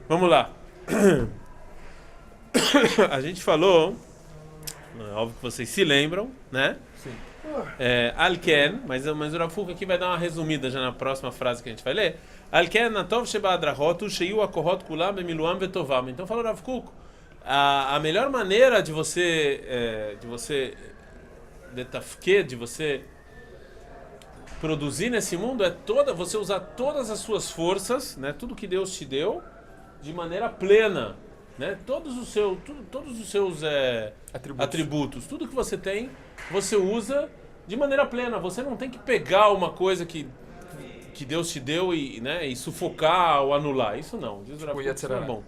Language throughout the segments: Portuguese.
Vamos lá. A gente falou, óbvio que vocês se lembram, né? Sim. Alken, mas o Rav Kook aqui vai dar uma resumida já na próxima frase que a gente vai ler. Alken natov sheba adrachot sheiu akohot kulam bemiluam vetovam. Então falou Rav Kook, a melhor maneira de você detafke, de você produzir nesse mundo é você usar todas as suas forças, né? Tudo que Deus te deu de maneira plena, né? Todos os seus atributos, tudo que você tem, você usa de maneira plena. Você não tem que pegar uma coisa que Deus te deu e sufocar ou anular. Isso não. Diz Tipo, isso não é bom.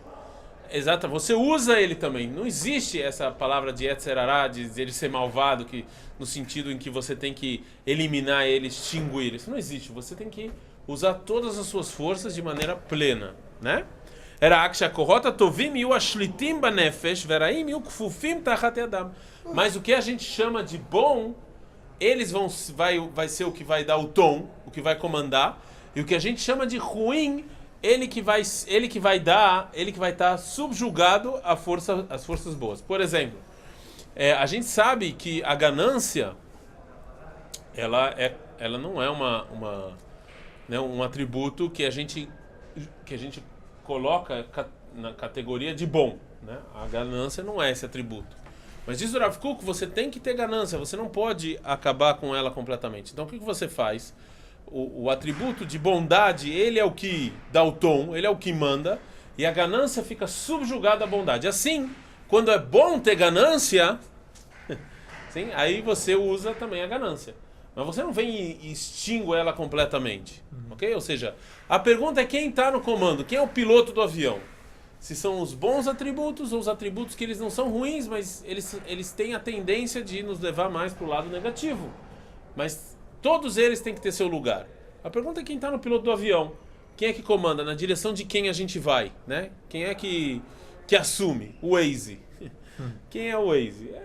Exato, você usa ele também. Não existe essa palavra de Yetzerará, de ele ser malvado, no sentido em que você tem que eliminar ele, extinguir. Isso não existe. Você tem que usar todas as suas forças de maneira plena, né? Mas o que a gente chama de bom, vai ser o que vai dar o tom, o que vai comandar, e o que a gente chama de ruim, ele que vai estar subjugado às forças boas. Por exemplo, a gente sabe que a ganância, ela não é um atributo que a gente coloca na categoria de bom, né? A ganância não é esse atributo. Mas diz o Rav Kook, você tem que ter ganância, você não pode acabar com ela completamente. Então o que você faz? O atributo de bondade, ele é o que dá o tom, ele é o que manda, e a ganância fica subjugada à bondade. Assim, quando é bom ter ganância, sim, aí você usa também a ganância. Mas você não vem e extingue ela completamente, ok? Ou seja, a pergunta é quem está no comando, quem é o piloto do avião? Se são os bons atributos ou os atributos que eles não são ruins, mas eles têm a tendência de nos levar mais para o lado negativo. Mas todos eles têm que ter seu lugar. A pergunta é quem está no piloto do avião. Quem é que comanda? Na direção de quem a gente vai, né? Quem é que assume? O Waze. Quem é o Waze?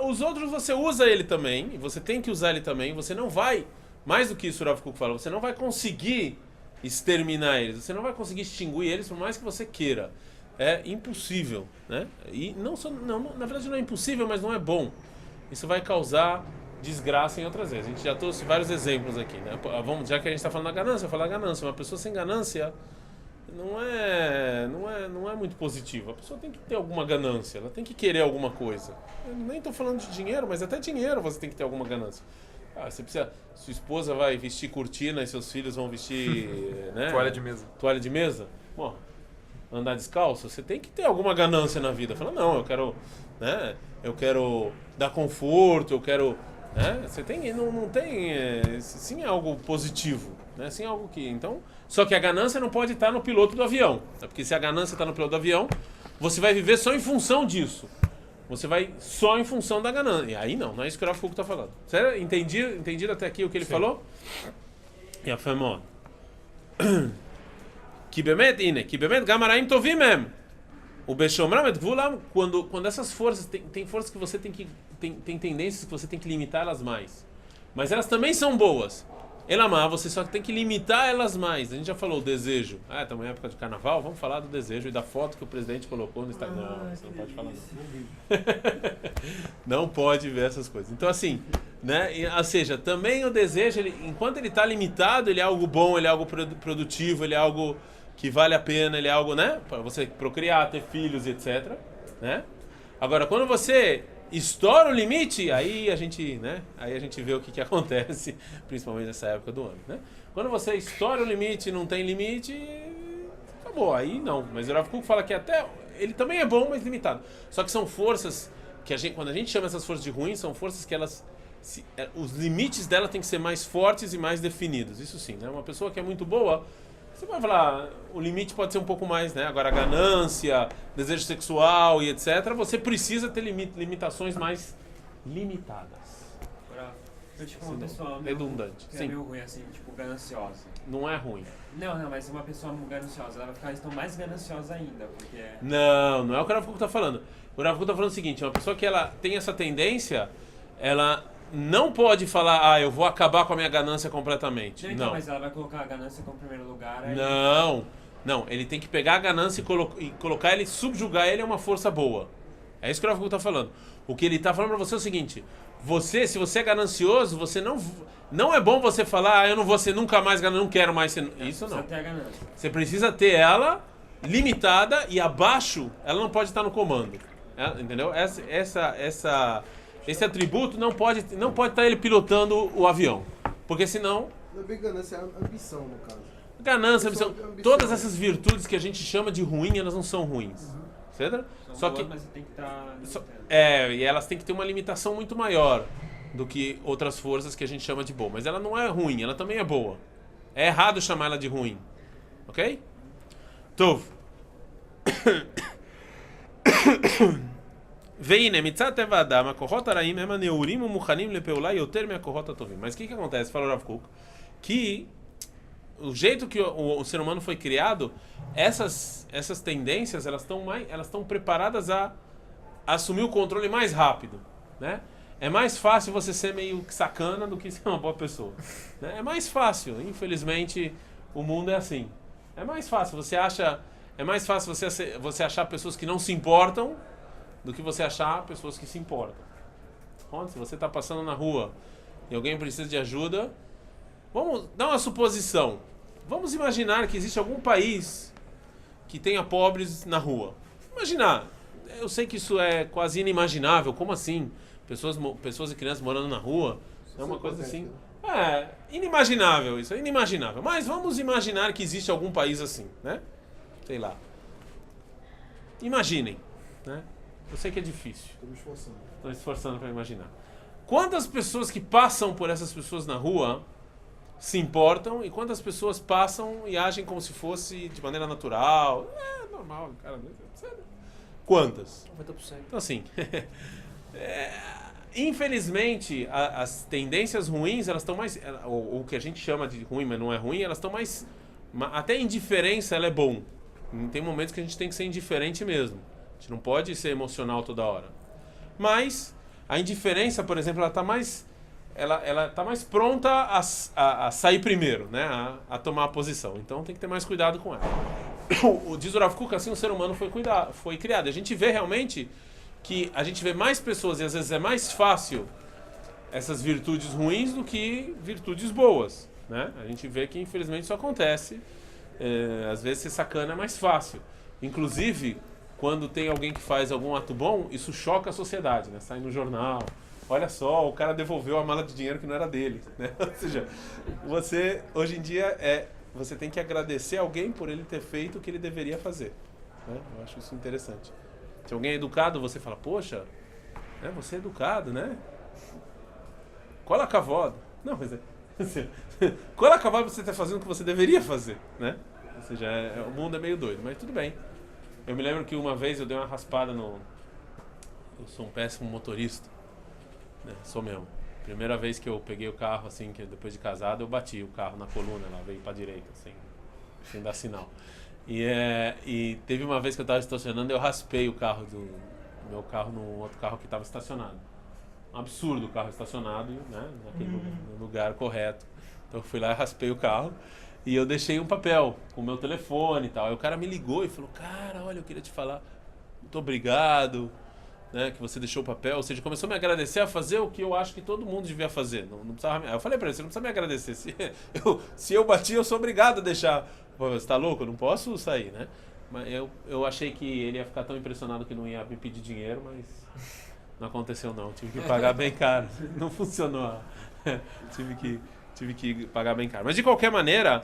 Os outros você usa ele também, e você tem que usar ele também. Você não vai, mais do que isso o Rav Kook fala, você não vai conseguir exterminar eles, você não vai conseguir extinguir eles por mais que você queira. É impossível, né? E não, na verdade não é impossível, mas não é bom. Isso vai causar desgraça em outras vezes. A gente já trouxe vários exemplos aqui, né? Já que a gente está falando da ganância, falar ganância. Uma pessoa sem ganância não é muito positivo. A pessoa tem que ter alguma ganância, ela tem que querer alguma coisa. Eu nem estou falando de dinheiro, mas até dinheiro você tem que ter alguma ganância. Você precisa, sua esposa vai vestir cortina e seus filhos vão vestir né, toalha de mesa. Bom, andar descalço, você tem que ter alguma ganância na vida. Fala, não, eu quero dar conforto, eu quero, né? Você tem, não tem, sim é algo positivo, né? Sim é algo que, então, só que a ganância não pode estar no piloto do avião, né? Porque se a ganância está no piloto do avião, você vai viver só em função disso. Você vai só em função da ganância. E aí não é isso que o Rav Kook está falando. Sério? Entendido até aqui o que ele falou? E a Femon. Que bemet gamaraim tovim mesmo. O Beshomram et Gvulam, quando essas forças, tem forças que você tem tendências que você tem que limitar elas mais. Mas elas também são boas. Elamar, você só tem que limitar elas mais. A gente já falou o desejo. Estamos em época de carnaval, vamos falar do desejo e da foto que o presidente colocou no Instagram. Não, você não pode falar não. Não pode ver essas coisas. Então assim, né? Ou seja, também o desejo, enquanto ele está limitado, ele é algo bom, ele é algo produtivo, ele é algo que vale a pena, ele é algo, né? Para você procriar, ter filhos, etc. Né? Agora, quando você estoura o limite, aí a gente vê o que acontece, principalmente nessa época do ano, né? Quando você estoura o limite, não tem limite, acabou, aí não. Mas o Rav Kook fala que até ele também é bom, mas limitado. Só que são forças que quando a gente chama essas forças de ruins, são forças que os limites dela têm que ser mais fortes e mais definidos. Isso sim, né? Uma pessoa que é muito boa, você vai falar, o limite pode ser um pouco mais, né? Agora, a ganância, desejo sexual e etc., você precisa ter limitações mais limitadas. Agora, eu te uma pessoa redundante. Que é meio ruim, assim, tipo, gananciosa. Não é ruim. Não, mas uma pessoa gananciosa, ela vai ficar então mais gananciosa ainda, porque... Não é o que o Rav Kook está falando. O Rav Kook está falando o seguinte, uma pessoa que ela tem essa tendência, ela não pode falar, eu vou acabar com a minha ganância completamente. Então, não. Mas ela vai colocar a ganância como primeiro lugar. Não. Não, ele tem que pegar a ganância e colocar ele, subjugar ele a uma força boa. É isso que o Rav Kuk está falando. O que ele está falando para você é o seguinte: se você é ganancioso, você não é bom você falar, eu não vou ser nunca mais ganancioso, não quero mais ser. Isso não. Você precisa ter ela limitada e abaixo, ela não pode estar no comando. Entendeu? Esse atributo não pode estar ele pilotando o avião. Porque senão. Não é bem ganância, é ambição, no caso. Ganância, ambição. Todas essas virtudes que a gente chama de ruim, elas não são ruins. Certo? Só que mas você tem que estar e elas têm que ter uma limitação muito maior do que outras forças que a gente chama de boa. Mas ela não é ruim, ela também é boa. É errado chamar ela de ruim. Ok? Tov. והנה, מצד טבע האדם, הכוחות הרעים הם הנאורים ומוכנים לפעולה יותר מהכוחות הטובים. Mas o que acontece? Fala o Rav Kuk, que o jeito que o ser humano foi criado, essas tendências, elas estão preparadas a assumir o controle mais rápido, né? É mais fácil você ser meio sacana do que ser uma boa pessoa, né? É mais fácil, infelizmente, o mundo é assim. É mais fácil você achar pessoas que não se importam do que você achar pessoas que se importam. Se você está passando na rua e alguém precisa de ajuda, vamos dar uma suposição. Vamos imaginar que existe algum país que tenha pobres na rua. Imaginar. Eu sei que isso é quase inimaginável. Como assim? Pessoas e crianças morando na rua. É uma coisa assim. Inimaginável isso. É inimaginável. Mas vamos imaginar que existe algum país assim, né? Sei lá. Imaginem, né? Eu sei que é difícil. Estou me esforçando para imaginar. Quantas pessoas que passam por essas pessoas na rua se importam e quantas pessoas passam e agem como se fosse de maneira natural? Normal, cara. Quantas? 90%. Então, assim, infelizmente, as tendências ruins, elas estão mais... O que a gente chama de ruim, mas não é ruim, elas estão mais... Até indiferença, ela é bom. Tem momentos que a gente tem que ser indiferente mesmo. A gente não pode ser emocional toda hora. Mas a indiferença, por exemplo, ela está mais pronta a sair primeiro, né? A tomar a posição. Então tem que ter mais cuidado com ela. Diz o Rav Kuk, assim o ser humano foi criado. A gente vê realmente que a gente vê mais pessoas e às vezes é mais fácil essas virtudes ruins do que virtudes boas, né? A gente vê que infelizmente isso acontece. Às vezes ser sacana é mais fácil. Inclusive, quando tem alguém que faz algum ato bom, isso choca a sociedade, né? Sai no jornal. Olha só, o cara devolveu a mala de dinheiro que não era dele, né? Ou seja, hoje em dia, você tem que agradecer alguém por ele ter feito o que ele deveria fazer, né? Eu acho isso interessante. Se alguém é educado, você fala, poxa, né? Você é educado, né? Cola cavado. Não, mas cola cavado você está fazendo o que você deveria fazer, né? Ou seja, o mundo é meio doido, mas tudo bem. Eu me lembro que uma vez eu dei uma raspada Eu sou um péssimo motorista, né? Sou mesmo. Primeira vez que eu peguei o carro, assim, que depois de casado, eu bati o carro na coluna, lá veio pra direita, sem dar sinal. E teve uma vez que eu estava estacionando, eu raspei o meu carro num outro carro que estava estacionado. Um absurdo o carro estacionado, né? No lugar correto. Então eu fui lá e raspei o carro. E eu deixei um papel com o meu telefone e tal. Aí o cara me ligou e falou, cara, olha, eu queria te falar, muito obrigado, né, que você deixou o papel. Ou seja, começou a me agradecer a fazer o que eu acho que todo mundo devia fazer. Não precisava. Eu falei pra ele, você não precisa me agradecer. Se eu bati, eu sou obrigado a deixar. Pô, você tá louco? Eu não posso sair, né? Mas eu achei que ele ia ficar tão impressionado que não ia me pedir dinheiro, mas não aconteceu não. Tive que pagar bem caro. Não funcionou. Tive que pagar bem caro. Mas de qualquer maneira,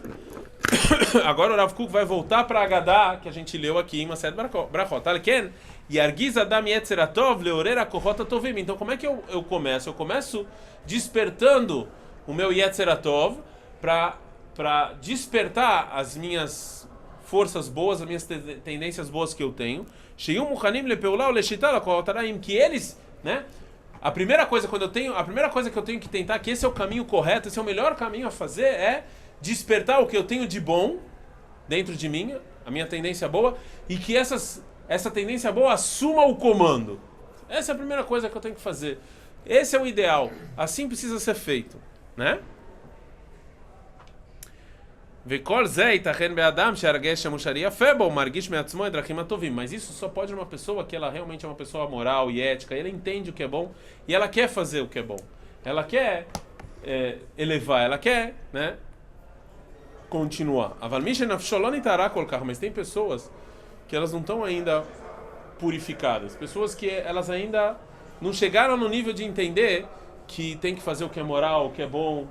agora o Rav Kuk vai voltar para a Agadá que a gente leu aqui em Masechet Brachot. Alken yargiz adam yetzer hatov leorer hakochot hatovim. Então como é que eu começo? Eu começo despertando o meu yetzer hatov para despertar as minhas forças boas, as minhas tendências boas que eu tenho. Sheyum muchanim lepeulah uleshitah lakol taraim, que eles, né? A primeira coisa que eu tenho que tentar, que esse é o caminho correto, esse é o melhor caminho a fazer, é despertar o que eu tenho de bom dentro de mim, a minha tendência boa, e que essa tendência boa assuma o comando. Essa é a primeira coisa que eu tenho que fazer. Esse é o ideal. Assim precisa ser feito, né? Mas isso só pode uma pessoa que ela realmente é uma pessoa moral e ética, ela entende o que é bom e ela quer fazer o que é bom. Ela quer elevar, ela quer, né, continuar. Mas tem pessoas que elas não estão ainda purificadas, pessoas que elas ainda não chegaram no nível de entender que tem que fazer o que é moral, o que é bom,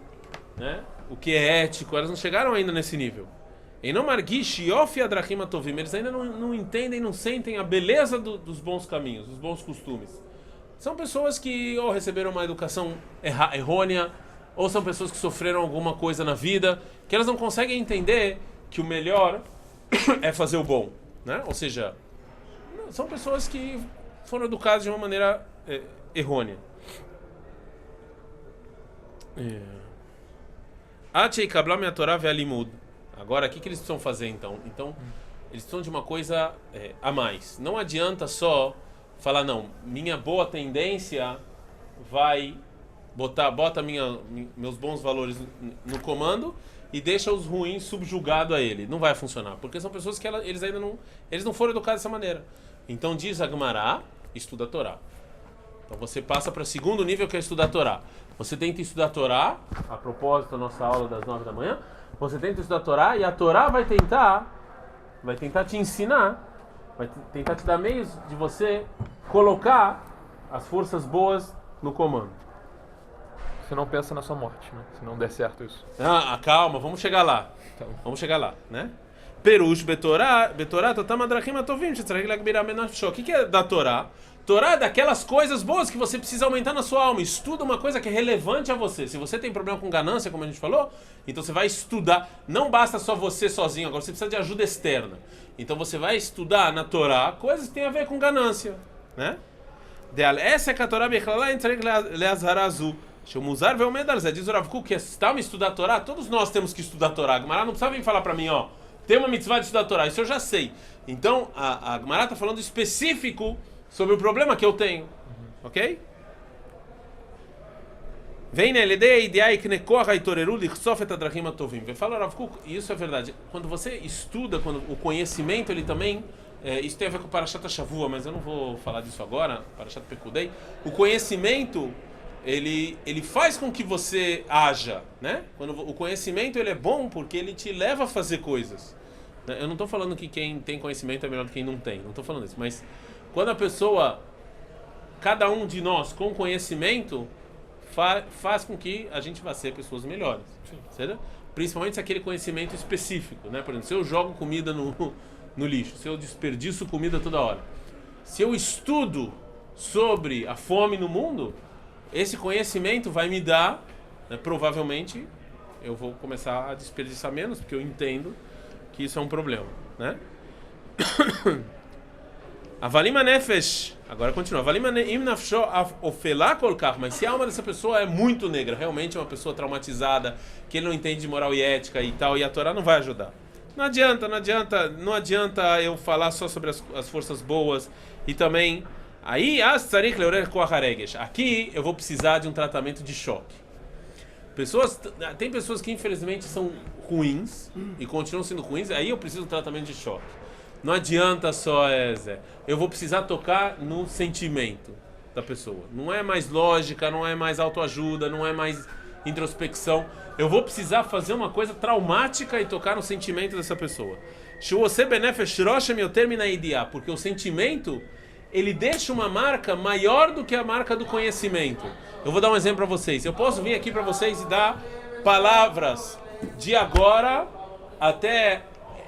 né? O que é ético, elas não chegaram ainda nesse nível. E não margish yofi adrachim atovim, eles ainda não entendem, não sentem a beleza dos bons caminhos, dos bons costumes. São pessoas que ou receberam uma educação errônea, ou são pessoas que sofreram alguma coisa na vida, que elas não conseguem entender que o melhor é fazer o bom, né? Ou seja, são pessoas que foram educadas de uma maneira errônea. Agora, o que eles precisam fazer então? Então, eles precisam de uma coisa a mais. Não adianta só falar, não, minha boa tendência vai bota meus bons valores no comando e deixa os ruins subjugados a ele. Não vai funcionar, porque são pessoas que eles ainda não foram educados dessa maneira. Então diz a Gemara, estuda a Torá. Então você passa para o segundo nível, que é estudar a Torá. Você tenta estudar a Torá, a propósito da nossa aula das 9 da manhã, você tenta estudar a Torá e a Torá vai tentar te ensinar, vai tentar te dar meios de você colocar as forças boas no comando. Você não pensa na sua morte, né? Se não der certo isso. Calma, vamos chegar lá. Então. Vamos chegar lá, né? Perush betorá, totam adrachim atovim, shetzarich lagbiram benafsho. O que é da Torá? Torá é daquelas coisas boas que você precisa aumentar na sua alma. Estuda uma coisa que é relevante a você. Se você tem problema com ganância, como a gente falou, então você vai estudar. Não basta só você sozinho, agora você precisa de ajuda externa. Então você vai estudar na Torá coisas que têm a ver com ganância, né? Essa é a Torá bechlala entregue leazhara azul. Shomuzar vê o medal. Diz o Rav Kuk que está me estudar a Torá. Todos nós temos que estudar a Torá. A Gemara não precisa vir falar para mim, ó, tem uma mitzvah de estudar a Torá. Isso eu já sei. Então a Gemara está falando específico sobre o problema que eu tenho, ok? Vem na ideia que nekorra e toreru lichsofet adrachim atovim. Fala Rav Kuk, e isso é verdade. Quando você estuda, quando o conhecimento ele também isso tem a ver com o Parashat Shavua, mas eu não vou falar disso agora. Parashat Pekudei. O conhecimento ele faz com que você haja, né? Quando o conhecimento ele é bom porque ele te leva a fazer coisas. Eu não estou falando que quem tem conhecimento é melhor do que quem não tem. Não estou falando isso, mas quando a pessoa, cada um de nós com conhecimento, faz com que a gente vá ser pessoas melhores. Certo? Principalmente se aquele conhecimento específico, né? Por exemplo, se eu jogo comida no lixo, se eu desperdiço comida toda hora, se eu estudo sobre a fome no mundo, esse conhecimento vai me dar, né, provavelmente, eu vou começar a desperdiçar menos, porque eu entendo que isso é um problema, né? Avalima nefesh, agora continua. Avalima im nafsho ofelá kolkach, mas se a alma dessa pessoa é muito negra, realmente é uma pessoa traumatizada, que ele não entende de moral e ética e tal, e a Torá não vai ajudar. Não adianta eu falar só sobre as forças boas e também aí aqui eu vou precisar de um tratamento de choque. Tem pessoas que infelizmente são ruins e continuam sendo ruins, aí eu preciso de um tratamento de choque. Não adianta só eu vou precisar tocar no sentimento da pessoa. Não é mais lógica, não é mais autoajuda, não é mais introspecção. Eu vou precisar fazer uma coisa traumática e tocar no sentimento dessa pessoa. Porque o sentimento ele deixa uma marca maior do que a marca do conhecimento. Eu vou dar um exemplo para vocês. Eu posso vir aqui para vocês e dar palavras de agora até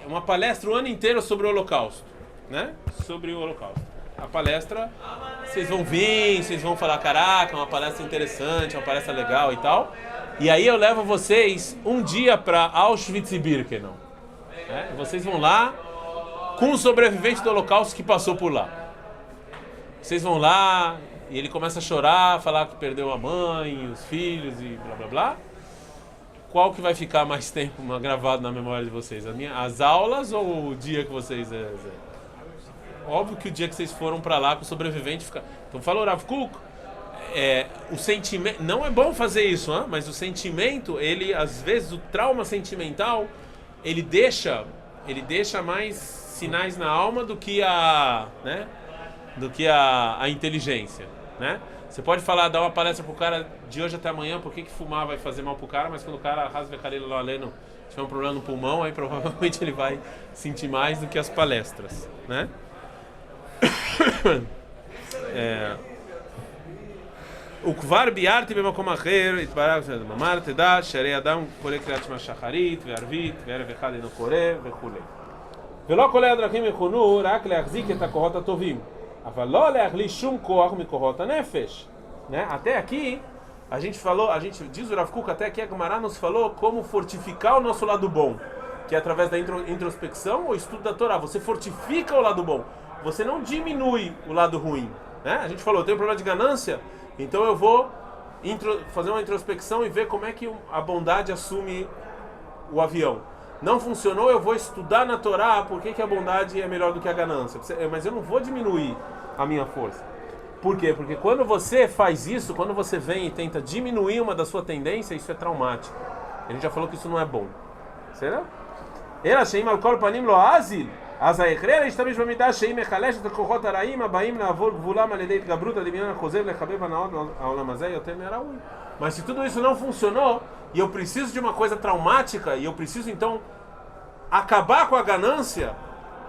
uma palestra o ano inteiro sobre o Holocausto, né? Sobre o Holocausto. A palestra, vocês vão vir, vocês vão falar, caraca, uma palestra interessante, uma palestra legal e tal. E aí eu levo vocês um dia para Auschwitz e Birkenau. Né? Vocês vão lá com um sobrevivente do Holocausto que passou por lá. Vocês vão lá e ele começa a chorar, falar que perdeu a mãe, os filhos e blá blá blá. Qual que vai ficar mais tempo gravado na memória de vocês? As aulas ou o dia que vocês... Óbvio que o dia que vocês foram para lá com o sobrevivente fica... Então falou Rav Kuk, o sentimento... Não é bom fazer isso, hein? Mas o sentimento, ele, às vezes, o trauma sentimental, ele deixa mais sinais na alma do que a inteligência, né? Você pode dar uma palestra pro cara de hoje até amanhã, por que fumar vai fazer mal pro cara, mas quando o cara rasga a carreira lá lendo, tiver um problema no pulmão, aí provavelmente ele vai sentir mais do que as palestras, né? O kvar biarti b'makom acher itbarach mamar teda sharei adam kole kriyat shema shacharit ve'arvit ve'erev echad eno kore וכולי. ולא כל הדרכים יכונו רק להחזיק את הכוחות הטובים, אבל לא להחליש שום כוח מכוחות הנפש. Né? Até aqui a gente diz o Rav Kuk, até aqui a Gemara nos falou como fortificar o nosso lado bom, que é através da introspecção ou estudo da Torá. Você fortifica o lado bom, você não diminui o lado ruim, né? A gente falou, eu tenho um problema de ganância, então eu vou fazer uma introspecção e ver como é que a bondade assume o avião. Não funcionou, eu vou estudar na Torá por que a bondade é melhor do que a ganância. Mas eu não vou diminuir a minha força. Por quê? Porque quando você faz isso, quando você vem e tenta diminuir uma da sua tendência, isso é traumático. A gente já falou que isso não é bom. Será? Ela sheim al kol panim lo azil. אז ההכרח להשתמש במידה שהיא מחלשת את הכוחות הרעים הבאים לעבור גבולם על ידי התגברות הדמיון החוזר לחבב הנאות העולם הזה יותר מהראוי. Mas se tudo isso não funcionou e eu preciso de uma coisa traumática e eu preciso então acabar com a ganância,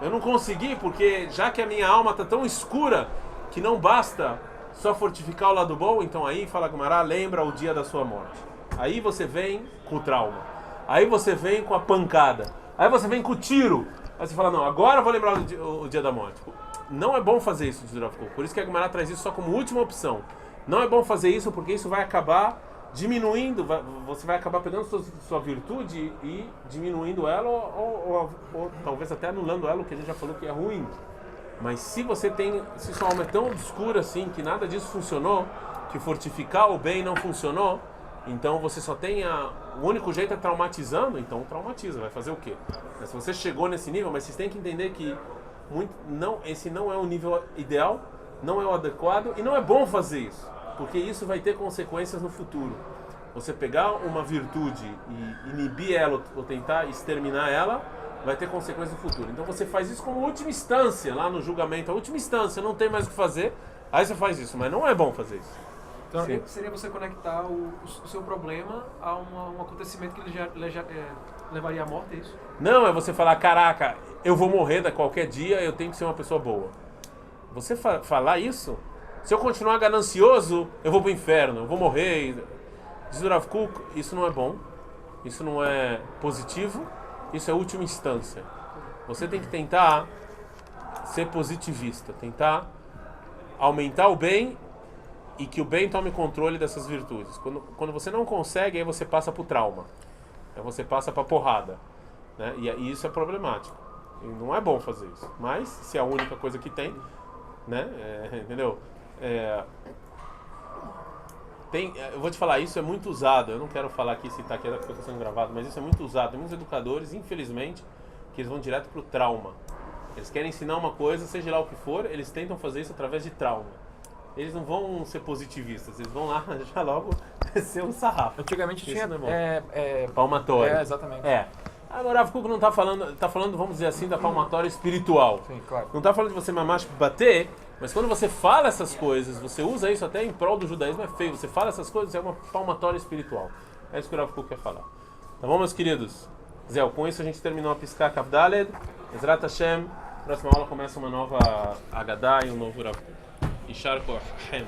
eu não consegui, porque já que a minha alma está tão escura que não basta só fortificar o lado bom, então aí fala Gumará, lembra o dia da sua morte. Aí você vem com o trauma, aí você vem com a pancada, aí você vem com o tiro. Aí você fala, não, agora eu vou lembrar o dia da morte. Não é bom fazer isso, por isso que a Gemara traz isso só como última opção. Não é bom fazer isso porque isso vai acabar diminuindo, você vai acabar pegando sua virtude e diminuindo ela ou talvez até anulando ela, o que a gente já falou que é ruim. Mas se sua alma é tão obscura assim, que nada disso funcionou, que fortificar o bem não funcionou, então você só tem o único jeito é traumatizando, então traumatiza, vai fazer o quê? Mas se você chegou nesse nível, mas vocês têm que entender que esse não é o nível ideal, não é o adequado e não é bom fazer isso, porque isso vai ter consequências no futuro. Você pegar uma virtude e inibir ela ou tentar exterminar ela, vai ter consequências no futuro. Então você faz isso como última instância, lá no julgamento, a última instância, não tem mais o que fazer, aí você faz isso, mas não é bom fazer isso. Então, seria você conectar o seu problema a um acontecimento que ele já levaria à morte, é isso? Não, é você falar, caraca, eu vou morrer a qualquer dia, eu tenho que ser uma pessoa boa. Você falar isso, se eu continuar ganancioso, eu vou pro inferno, eu vou morrer. Diz o Rav Kuk, isso não é bom, isso não é positivo, isso é última instância. Você tem que tentar ser positivista, tentar aumentar o bem e que o bem tome controle dessas virtudes. Quando você não consegue, aí você passa pro trauma. Aí você passa pra porrada. Né? E isso é problemático. E não é bom fazer isso. Mas, se é a única coisa que tem, né? Entendeu? Eu vou te falar, isso é muito usado. Eu não quero falar aqui se está aqui porque está sendo gravado, mas isso é muito usado. Tem muitos educadores, infelizmente, que eles vão direto pro trauma. Eles querem ensinar uma coisa, seja lá o que for, eles tentam fazer isso através de trauma. Eles não vão ser positivistas, eles vão lá já logo descer um sarrafo. Antigamente tinha palmatório. Exatamente. Agora o Rav Kuk não está falando, vamos dizer assim, da palmatória espiritual. Sim, claro. Não está falando de você mamash bater, mas quando você fala essas coisas, você usa isso até em prol do judaísmo, é feio. Você fala essas coisas, é uma palmatória espiritual. É isso que o Rav Kuk quer falar. Tá bom, meus queridos? Zé, com isso a gente terminou a Piská Kavdaled. Ezrat Hashem. Próxima aula começa uma nova Agadá e um novo Rav Kuk. Yishar Koach.